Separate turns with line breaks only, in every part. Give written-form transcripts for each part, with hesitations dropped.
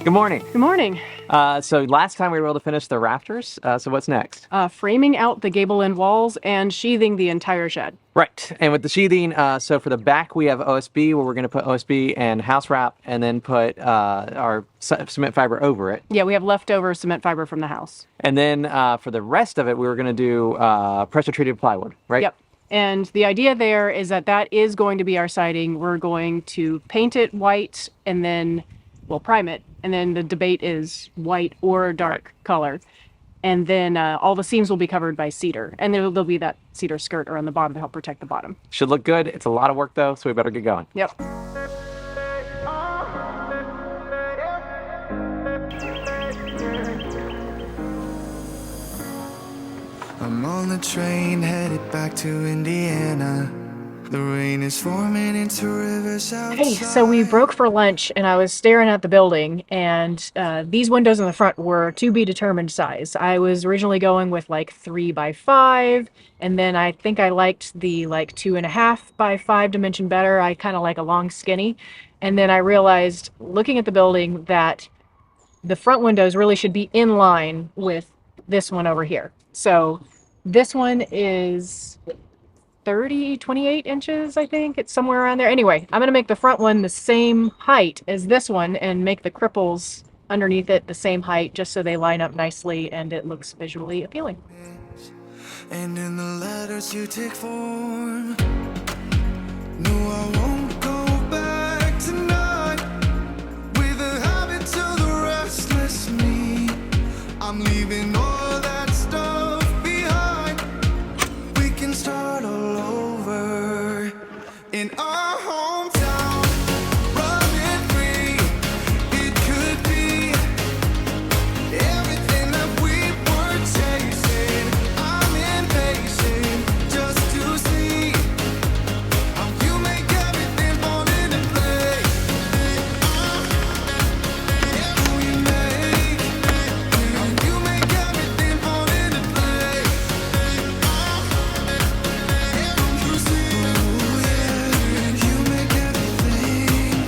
Good morning.
Good morning.
So last time we were able to finish the rafters. So what's next?
Framing out the gable end walls and sheathing the entire shed.
Right. And with the sheathing, so for the back we have OSB, where we're going to put OSB and house wrap, and then put our cement fiber over it.
Yeah, we have leftover cement fiber from the house.
And then for the rest of it, we were going to do pressure treated plywood, right?
Yep. And the idea there is that that is going to be our siding. We're going to paint it white and then we'll prime it. And then the debate is white or dark color. And then all the seams will be covered by cedar. And there'll be that cedar skirt around the bottom to help protect the bottom.
Should look good. It's a lot of work though, so we better get going.
Yep.
I'm on the train headed back to Indiana. The rain is forming into rivers outside.
Hey, so we broke for lunch and I was staring at the building, and these windows in the front were to be determined size. I was originally going with like 3x5, and then I think I liked the like 2.5x5 dimension better. I kind of like a long skinny. And then I realized looking at the building that the front windows really should be in line with this one over here. So this one is 28 inches, I think. It's somewhere around there. Anyway, I'm going to make the front one the same height as this one and make the cripples underneath it the same height, just so they line up nicely and it looks visually appealing.
And in the letters you take form. No, I won't go back tonight with the habits of the restless me. I'm leaving all that stuff behind. We can start all over in our hometown, running free. It could be everything that we were chasing. I'm impatient just to see how you make everything fall into place. How you make everything fall into place. You see, you make everything.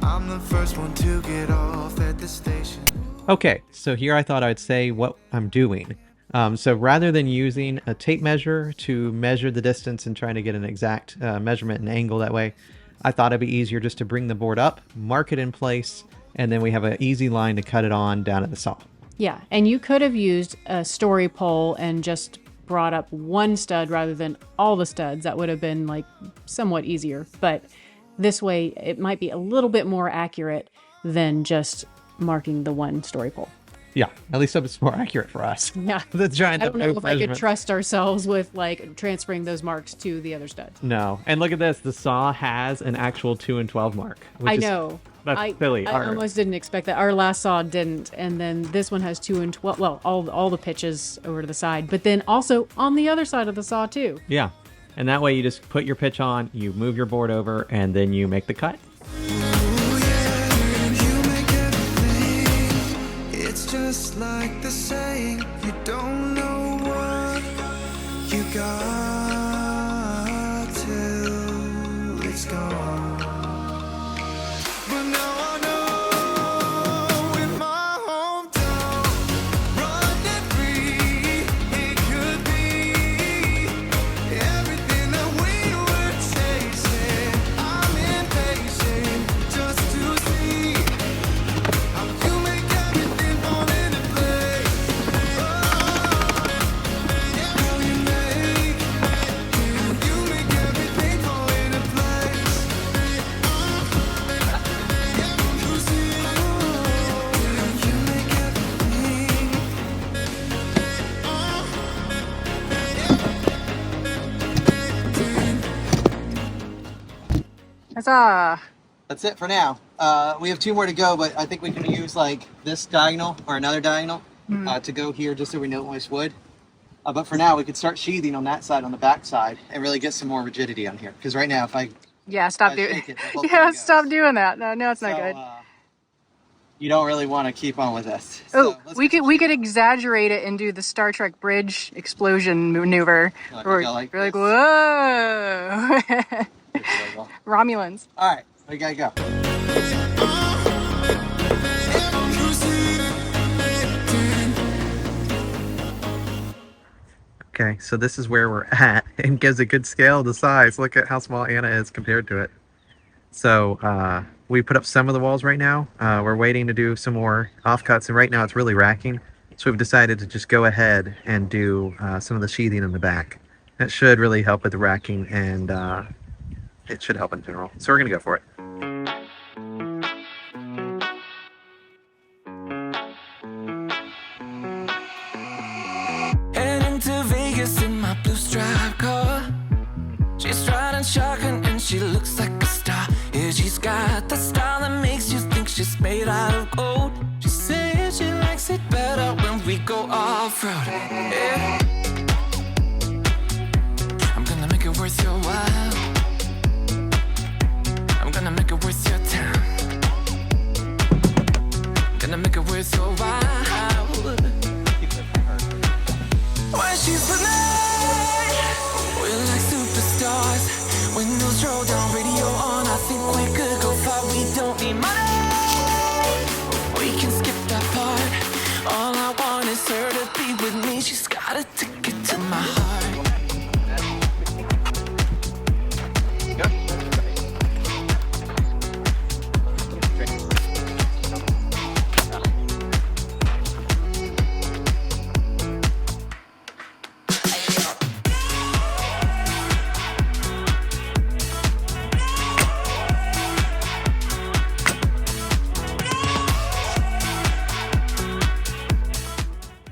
I'm the first one to get off at the station.
Okay, so here I thought I'd say what I'm doing. So rather than using a tape measure to measure the distance and trying to get an exact measurement and angle that way, I thought it'd be easier just to bring the board up, mark it in place, and then we have an easy line to cut it on down at the saw.
Yeah, and you could have used a story pole and just brought up one stud rather than all the studs. That would have been like somewhat easier. But this way, it might be a little bit more accurate than just marking the one story pole.
Yeah, at least it's more accurate for us.
Yeah.
The giant
I don't know if I could
measurement.
trust ourselves with like transferring those marks to the other studs.
No, and look at this. The saw has an actual 2 and 12 mark. Which
I
is-
know.
That's silly.
I almost didn't expect that. Our last saw didn't, and then this one has 2 and 12. Well, all the pitches over to the side, but then also on the other side of the saw too.
Yeah, and that way you just put your pitch on, you move your board over, and then you make the cut.
It's just like the saying, you don't know what you got till it's gone. But now I know in my hometown, running free, it could be everything that we were chasing. I'm impatient just to see how you make everything fall into place. How you make everything fall into place. You see, you make everything.
Huzzah!
That's it for now. We have 2 more to go, but I think we can use like this diagonal or another diagonal to go here just so we know it was wood. But for now, we could start sheathing on that side, on the back side, and really get some more rigidity on here. Because right now, if I
Yeah, stop
I
doing.
shake it, the whole
Yeah,
thing
stop
goes.
doing that. No, it's not good.
You don't really want to keep on with this.
Oh,
So let's
we
get
could exaggerate it and do the Star Trek bridge explosion maneuver.
Like,
Where
we go like
we're like,
this.
whoa,
some-
Romulans.
All right, we gotta go.
Okay, so this is where we're at, and gives a good scale of the size. Look at how small Anna is compared to it. So we put up some of the walls right now. We're waiting to do some more offcuts, and right now it's really racking. So we've decided to just go ahead and do some of the sheathing in the back. That should really help with the racking, and it should help in general. So we're gonna go for it.
Heading to Vegas in my blue striped car. She's riding shotgun and she looks like a star. Yeah, she's got the style that makes you think she's made out of gold. She says she likes it better when we go off-road. Yeah. I'm gonna make it worth your while. I'm gonna make it worth your time. Gonna make it worth your while. When she's with me, we're like superstars. Windows roll down, radio on. I think we could go far. We don't need money. We can skip that part. All I want is her to be with me. She's got a ticket to my heart.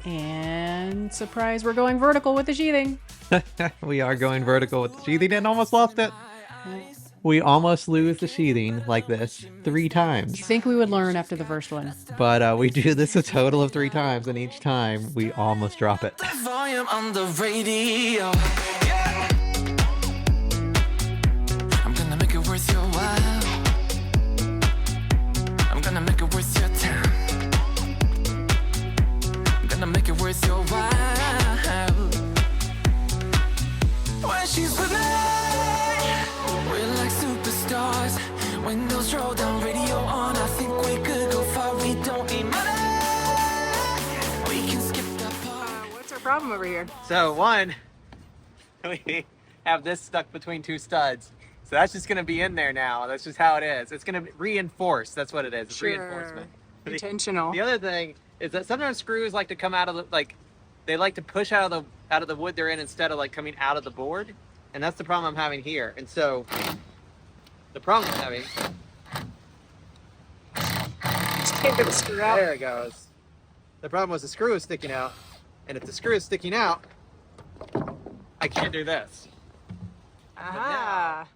And surprise, we're going vertical with the sheathing.
We are going vertical with the sheathing and almost lost it. We almost lose the sheathing like this 3 times.
I think we would learn after the first one.
But we do this a total of 3 times, and each time we almost drop it.
Volume on the radio. Yeah. I'm gonna make it worth your while. I'm gonna make it worth your time. I'm gonna make it worth your while. When she's with me, we're like superstars. Windows roll down, radio on. I think we could go far. We don't need money. We can skip that part.
What's our problem over here?
So one, we have this stuck between 2 studs. So that's just going to be in there now. That's just how it is. It's going to reinforce. That's what it is. It's reinforcement.
Intentional.
The other thing is that sometimes screws like to come out of the, they like to push out of the wood they're in instead of like coming out of the board. And that's the problem I'm having here. And so the problem I'm having,
Just can't get the screw out.
there it goes. The problem was the screw is sticking out. And if the screw is sticking out, I can't do this.
Aha!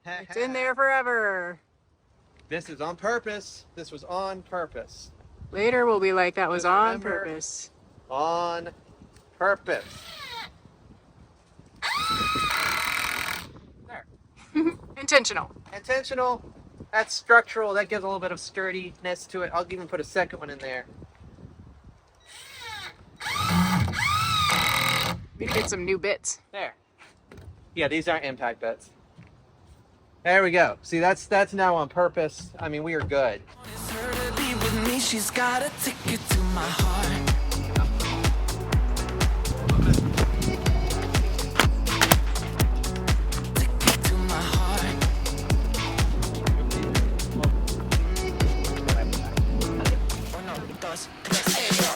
It's in there forever.
This is on purpose. This was on purpose.
Later we'll be like, that was
Just
on
remember-
purpose.
On purpose. There.
Intentional.
Intentional. That's structural. That gives a little bit of sturdiness to it. I'll even put a second one in there.
We get some new bits.
There. Yeah, these aren't impact bits. There we go. See, that's now on purpose. I mean, we are good.
It's her to be with me. She's got a ticket to my heart. Ticket to my heart. Uno, dos, tres, hey, yo.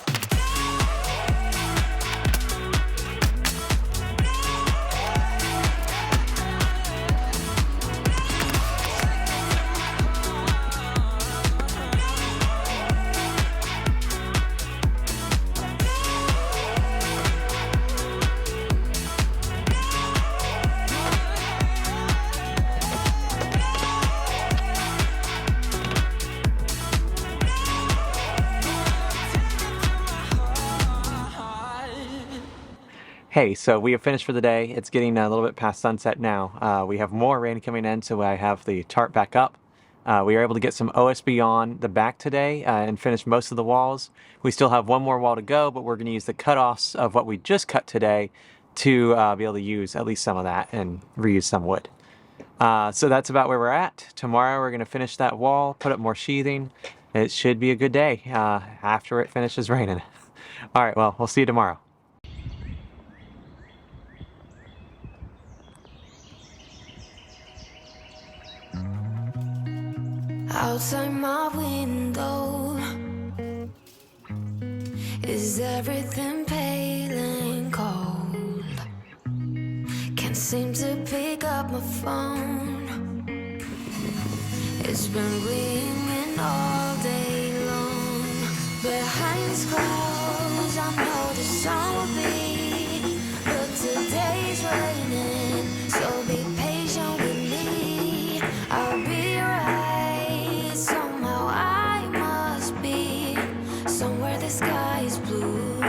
Hey, so we have finished for the day. It's getting a little bit past sunset now. We have more rain coming in, so I have the tarp back up. We were able to get some OSB on the back today and finish most of the walls. We still have one more wall to go, but we're going to use the cutoffs of what we just cut today to be able to use at least some of that and reuse some wood. So that's about where we're at. Tomorrow we're going to finish that wall, put up more sheathing, it should be a good day after it finishes raining. All right, well, we'll see you tomorrow.
Outside my window, is everything pale and cold? Can't seem to pick up my phone. It's been ringing all day long. Behind these clouds, I know the sun will be, but today's raining, so be patient with me. I'll be right. Somehow I must be somewhere the sky is blue.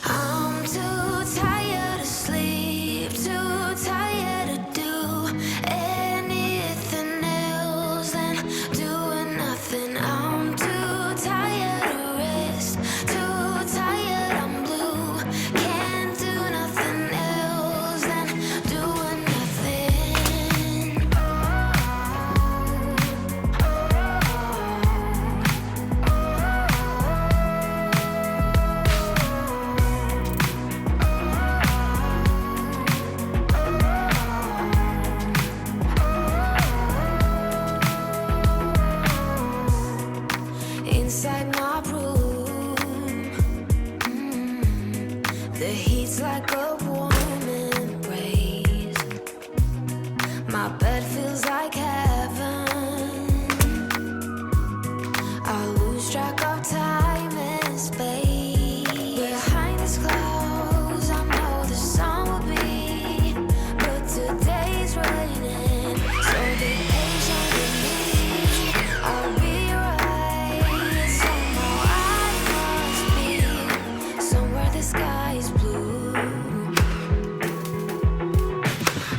I'm too tired to sleep, too tired to do anything else than doing nothing. I'm too tired to rest, too tired, I'm blue. Can't do nothing else than doing nothing. Inside my room, the heat's like a warm embrace. My bed feels like heaven. I lose track of time and space. Behind these clouds, I know the sun will be, but today's raining, so be patient with me. I'll be right. Somehow I must be somewhere the sky is blue.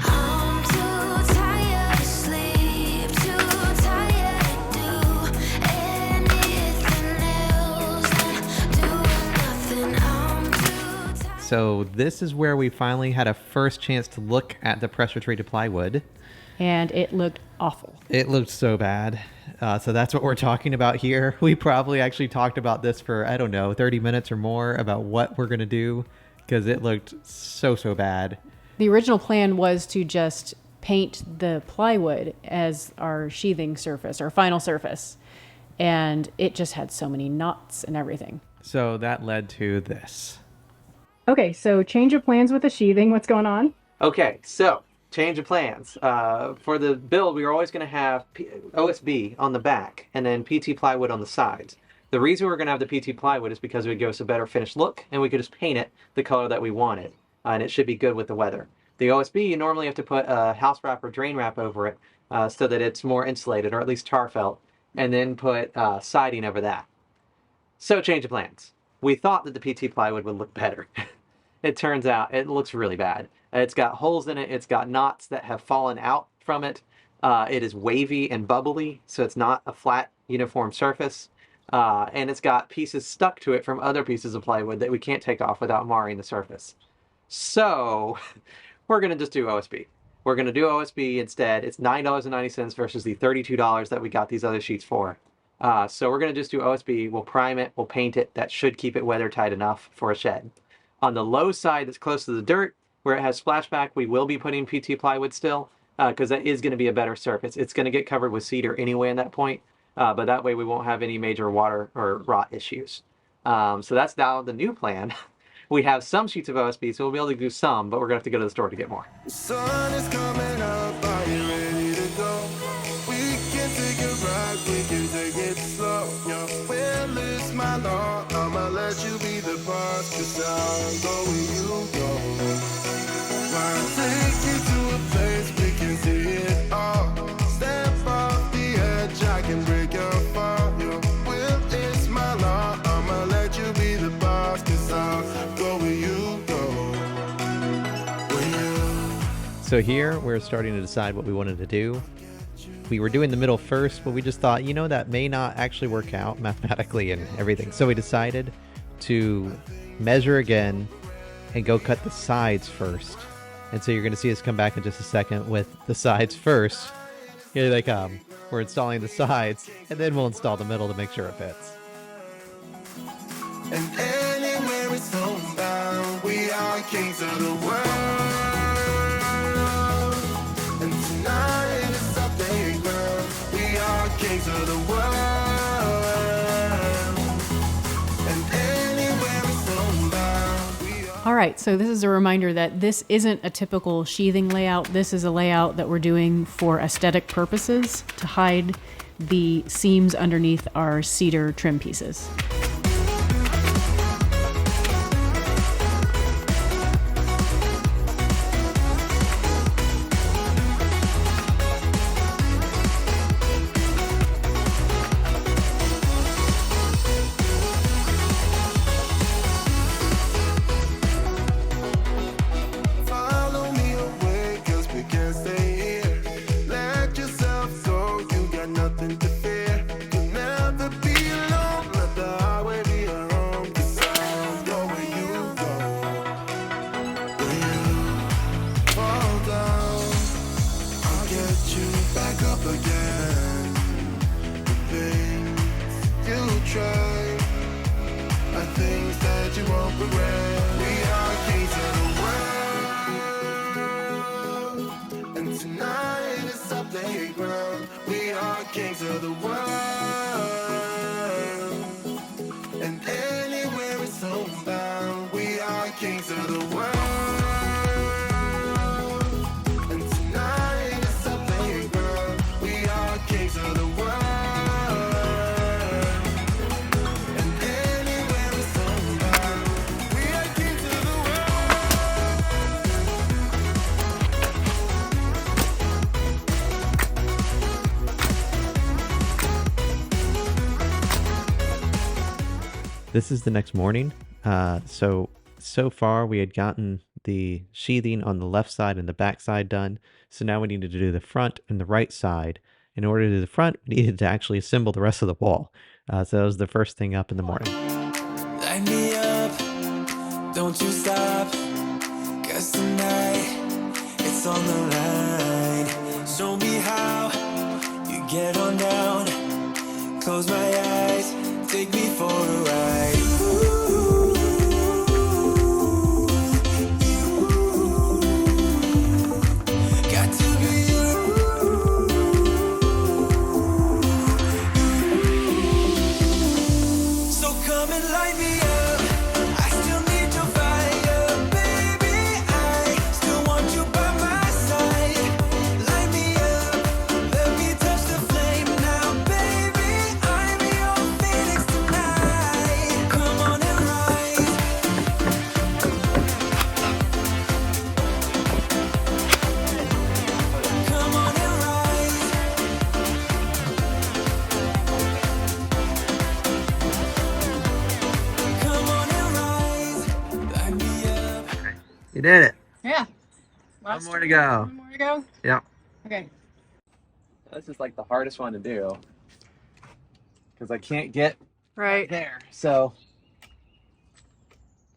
I'm too tired to sleep, too tired to do anything else than doing nothing. I'm too tired.
So this is where we finally had a first chance to look at the pressure-treated plywood.
And it looked awful.
It looked so bad. So that's what we're talking about here. We probably actually talked about this for, I don't know, 30 minutes or more about what we're going to do because it looked so bad.
The original plan was to just paint the plywood as our sheathing surface, our final surface. And it just had so many knots and everything.
So that led to this.
Okay, so change of plans with the sheathing. What's going on?
Okay, so change of plans. For the build, we were always going to have OSB on the back and then PT plywood on the sides. The reason we're going to have the PT plywood is because it would give us a better finished look and we could just paint it the color that we wanted. And it should be good with the weather. The OSB, you normally have to put a house wrap or drain wrap over it so that it's more insulated, or at least tar felt, and then put siding over that. So change of plans. We thought that the PT plywood would look better. It turns out it looks really bad. It's got holes in it. It's got knots that have fallen out from it. It is wavy and bubbly, so it's not a flat, uniform surface. And it's got pieces stuck to it from other pieces of plywood that we can't take off without marring the surface. So we're going to just do OSB. We're going to do OSB instead. It's $9.90 versus the $32 that we got these other sheets for. So we're going to just do OSB. We'll prime it. We'll paint it. That should keep it weather tight enough for a shed. On the low side that's close to the dirt, where it has splashback, we will be putting PT plywood still, because that is going to be a better surface. It's going to get covered with cedar anyway in that point, but that way we won't have any major water or rot issues. So that's now the new plan. We have some sheets of OSB, so we'll be able to do some, but we're going to have to go to the store to get more.
Sun is coming up, are you ready to go? We can take a ride, we can take it slow. Yo, well, it's my law, I'ma let you be the boss, 'cause I'll go where you go. I'll take you to a place we can see it all. Step off the edge, I can break your fall. Yo, well, it's my law, I'ma let you be the boss, 'cause I'll go where you go.
So here we're starting to decide what we wanted to do. We were doing the middle first, but we just thought, you know, that may not actually work out mathematically and everything. So we decided to measure again and go cut the sides first. And so you're going to see us come back in just a second with the sides first. Here they come. We're installing the sides, and then we'll install the middle to make sure it fits.
And anywhere it's homebound, we are kings of the world. And tonight is our playground, we are kings of the world. And anywhere it's homebound, we are.
All right, so this is a reminder that this isn't a typical sheathing layout. This is a layout that we're doing for aesthetic purposes to hide the seams underneath our cedar trim pieces.
Follow me away, 'cause we can't stay here. Let yourself go, you got nothing to fear. You'll never be alone, let the highway be your home. 'Cause I'll go where you go. When you fall down, I'll get you back up again. The things you try are things that you won't regret. We are kings of the world, and tonight is our playground. We are kings of the world, and anywhere it's homebound. We are kings of the world, and tonight is our playground. We are kings of the world. And anywhere it's homebound, we are kings of the world.
This is the next morning. So far we had gotten the sheathing on the left side and the back side done. So now we needed to do the front and the right side. In order to do the front, we needed to actually assemble the rest of the wall. So that was the first thing up in the morning.
Light me up, don't you stop, 'cause tonight it's on the line. Show me how you get on down, close my eyes, take me for a ride. Got to be you. So come and light me up. I still need your fire, baby. I still want you by my side. Light me up, let me touch the flame now, baby. I'm your phoenix tonight. Come on and rise. Come on and rise. Come on and rise. Light me up.
You did it.
Yeah.
One more to go.
One more to go?
Yep.
Okay.
This is like the hardest one to do because I can't get
Right.
there. So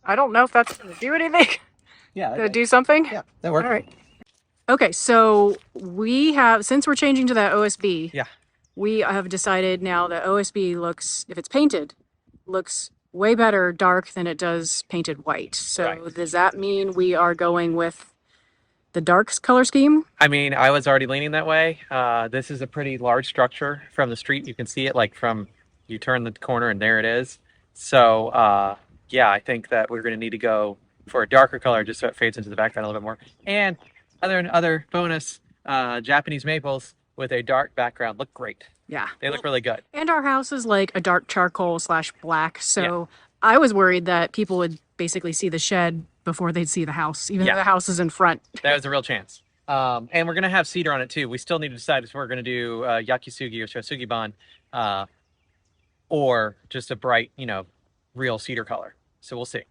I don't know if that's going to do anything.
yeah,
Going to do something?
yeah, that worked.
All right. Okay, so we have, since we're changing to that OSB,
Yeah.
we have decided now that OSB looks, if it's painted, looks way better dark than it does painted white. So
Right.
does that mean we are going with the dark color scheme?
I mean, I was already leaning that way. This is a pretty large structure from the street. You can see it like from, you turn the corner and there it is. So yeah, I think that we're going to need to go for a darker color just so it fades into the background a little bit more. And other bonus, Japanese maples with a dark background look great.
Yeah.
They look really good.
And our house is like a dark charcoal / black. So I was worried that people would basically see the shed before they'd see the house, even
Yeah.
though the house is in front.
That was a real chance. And we're going to have cedar on it too. We still need to decide if we're going to do yakisugi or shosugiban or just a bright, real cedar color. So we'll see.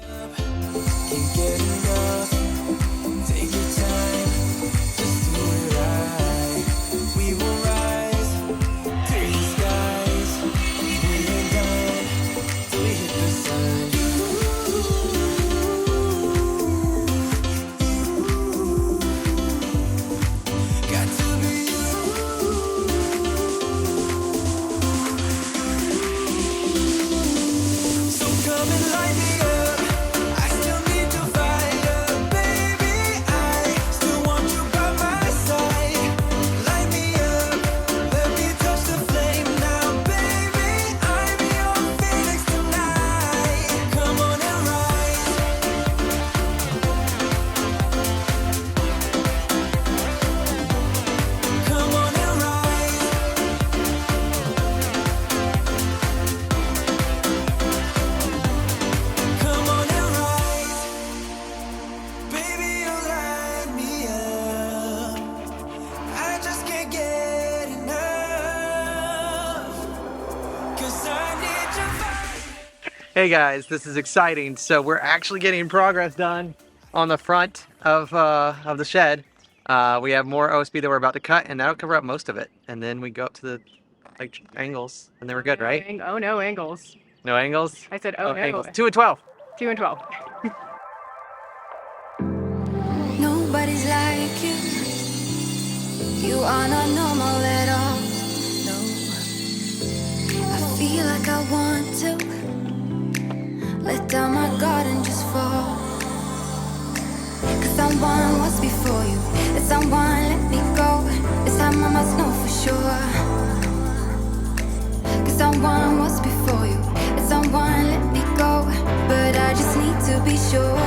Can't get enough. Take your time, just do it right. We will rise to the skies. We ain't done till we hit the sun. Got to be you.
Hey guys, this is exciting. So we're actually getting progress done on the front of the shed. We have more OSB that we're about to cut, and that'll cover up most of it. And then we go up to the angles, and then we're good, right?
Oh no, angles.
No angles?
I said, oh no.
Angles. 2 and 12.
2 and 12.
Nobody's like you. You are not normal at all. No. I feel like I want to let down my guard and just fall. Cause someone was before you. That someone let me go. This time I must know for sure. Cause someone was before you. That someone let me go. But I just need to be sure.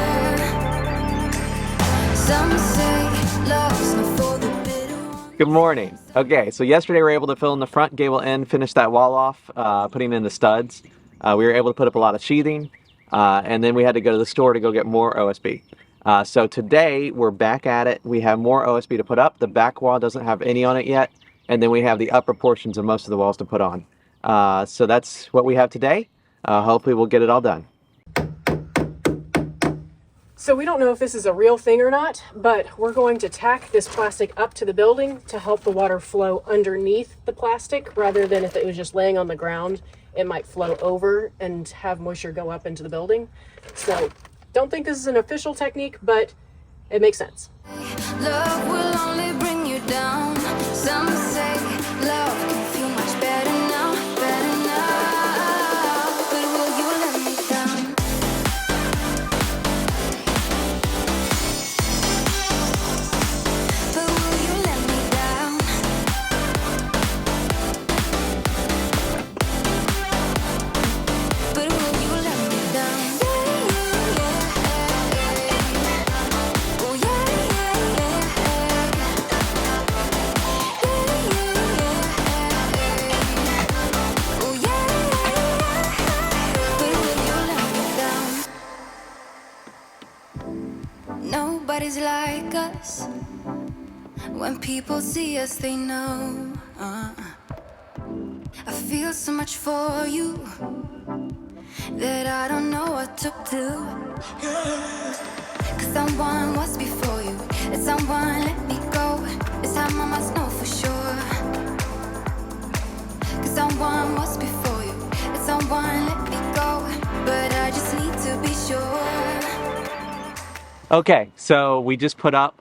Some say love's not for the bitter one.
Good morning. Okay, so yesterday we were able to fill in the front gable end, finish that wall off, putting in the studs. We were able to put up a lot of sheathing, and then we had to go to the store to go get more OSB. So today we're back at it. We have more OSB to put up. The back wall doesn't have any on it yet, and then we have the upper portions of most of the walls to put on. So that's what we have today. Hopefully we'll get it all done.
So we don't know if this is a real thing or not, but we're going to tack this plastic up to the building to help the water flow underneath the plastic rather than if it was just laying on the ground, it might flow over and have moisture go up into the building. So don't think this is an official technique, but it makes sense.
Love will only bring you down. Some say love can feel much better now, better now. But will you let me down? But will you let me down? But will you let me down? Oh yeah, oh yeah. But will you let me down? Nobody's like us. When people see us, they know. I feel so much for you that I don't know what to do. Cause someone was before you, and someone let me go. This time I must know for sure. Cause someone was before you, and someone let me go. But I just need to be sure.
Okay, so we just put up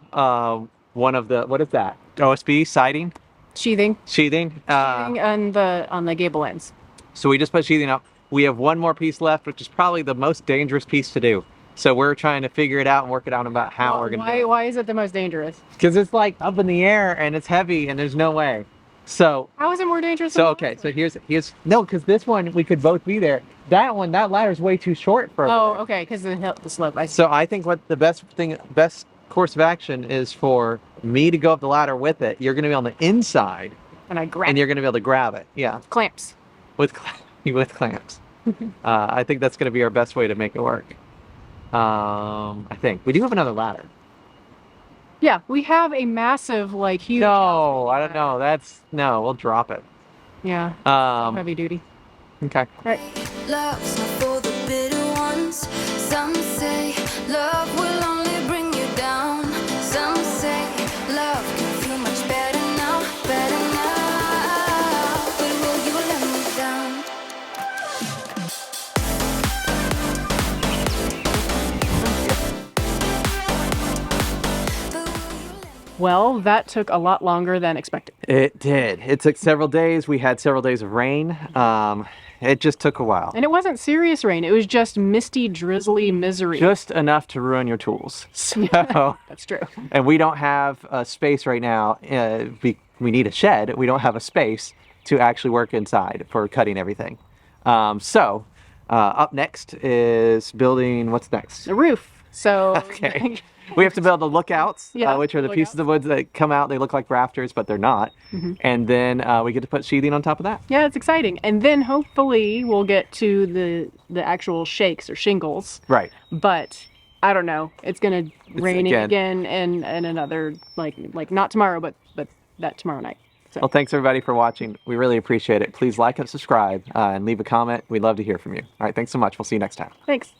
one of the, what is that? OSB siding?
Sheathing.
Sheathing?
Sheathing on the gable ends.
So we just put sheathing up. We have one more piece left, which is probably the most dangerous piece to do. So we're trying to figure it out and work it out about how we're gonna do it.
Why is it the most dangerous?
Because it's like up in the air and it's heavy and there's no way. So
How is it more dangerous?
so
than
okay,
the
so here's no, because this one we could both be there. That one, that ladder's way too short for.
Oh, okay, because the slope. I see.
So I think what the best course of action is for me to go up the ladder with it. You're gonna be on the inside
And I grab
and you're gonna be able to grab it. Yeah,
clamps.
with clamps. I think that's gonna be our best way to make it work. I think we do have another ladder.
Yeah, we have a massive, like, huge.
No, I don't know. No, we'll drop it.
Yeah, heavy duty.
Okay.
Right.
Love's not for the bitter ones. Some say love will only bring you down. Some say love can feel much better now, better now. But will you let me down? But will you let me
Well, that took a lot longer than expected.
It did. It took several days. We had several days of rain. It just took a while.
And it wasn't serious rain. It was just misty, drizzly misery.
Just enough to ruin your tools. So,
That's true.
and we don't have a space right now. We need a shed. We don't have a space to actually work inside for cutting everything. So up next is building, what's next?
The roof. So
Okay. We have to build the lookouts,
Yeah,
which are the pieces
lookouts.
of wood that come out. They look like rafters, but they're not. And then we get to put sheathing on top of that.
yeah, it's exciting. And then hopefully we'll get to the actual shakes or shingles.
Right.
But I don't know. It's gonna rain
again.
again and another like not tomorrow, but that tomorrow night.
Well, thanks everybody for watching. We really appreciate it. Please like and subscribe and leave a comment. We'd love to hear from you. All right, thanks so much. We'll see you next time.
Thanks.